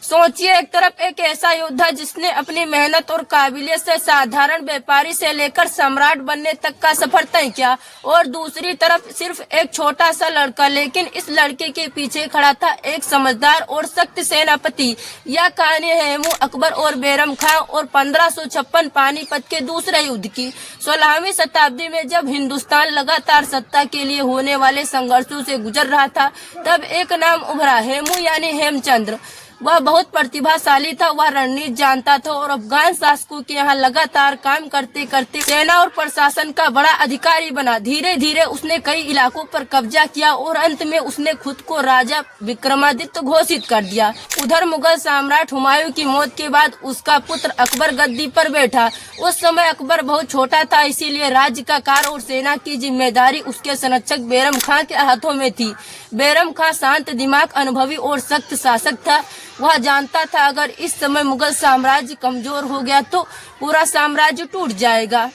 सोचिए, एक तरफ एक ऐसा योद्धा जिसने अपनी मेहनत और काबिलियत से साधारण व्यापारी से लेकर सम्राट बनने तक का सफर तय किया, और दूसरी तरफ सिर्फ एक छोटा सा लड़का, लेकिन इस लड़के के पीछे खड़ा था एक समझदार और सख्त सेनापति। यह कहानी है हेमू, अकबर और बैरम खां और 1556 पानीपत के दूसरे युद्ध की। 16वीं शताब्दी में जब हिंदुस्तान लगातार सत्ता के लिए होने वाले संघर्षों से गुजर रहा था, तब एक नाम उभरा, हेमू यानी हेमचंद्र। वह बहुत प्रतिभाशाली था, वह रणनीति जानता था और अफगान शासकों के यहाँ लगातार काम करते करते सेना और प्रशासन का बड़ा अधिकारी बना। धीरे धीरे उसने कई इलाकों पर कब्जा किया और अंत में उसने खुद को राजा विक्रमादित्य घोषित कर दिया। उधर मुगल सम्राट हुमायूं की मौत के बाद उसका पुत्र अकबर गद्दी पर बैठा। उस समय अकबर बहुत छोटा था, इसीलिए राज्य का कार्य और सेना की जिम्मेदारी उसके संरक्षक बैरम खां के हाथों में थी। बैरम खां शांत दिमाग, अनुभवी और सख्त शासक था। वह जानता था अगर इस समय मुगल साम्राज्य कमजोर हो गया तो पूरा साम्राज्य टूट जाएगा।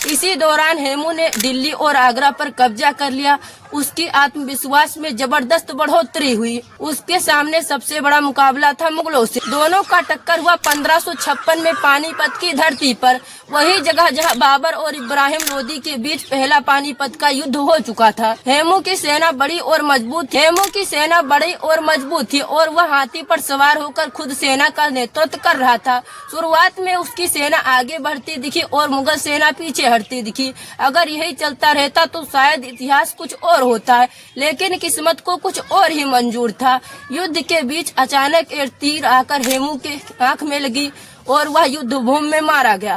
इसी दौरान हेमू ने दिल्ली और आगरा पर कब्जा कर लिया। उसकी आत्मविश्वास में जबरदस्त बढ़ोतरी हुई। उसके सामने सबसे बड़ा मुकाबला था मुगलों से। दोनों का टक्कर हुआ 1556 में पानीपत की धरती पर, वही जगह जहां बाबर और इब्राहिम लोदी के बीच पहला पानीपत का युद्ध हो चुका था। हेमू की सेना बड़ी और मजबूत थी और वह हाथी पर सवार होकर खुद सेना का नेतृत्व कर रहा था। शुरुआत में उसकी सेना आगे बढ़ती दिखी और मुगल सेना पीछे हटती दिखी। अगर यही चलता रहता तो शायद इतिहास कुछ और होता है, लेकिन किस्मत को कुछ और ही मंजूर था। युद्ध के बीच अचानक एक तीर आकर हेमू के आंख में लगी और वह युद्ध भूमि में मारा गया।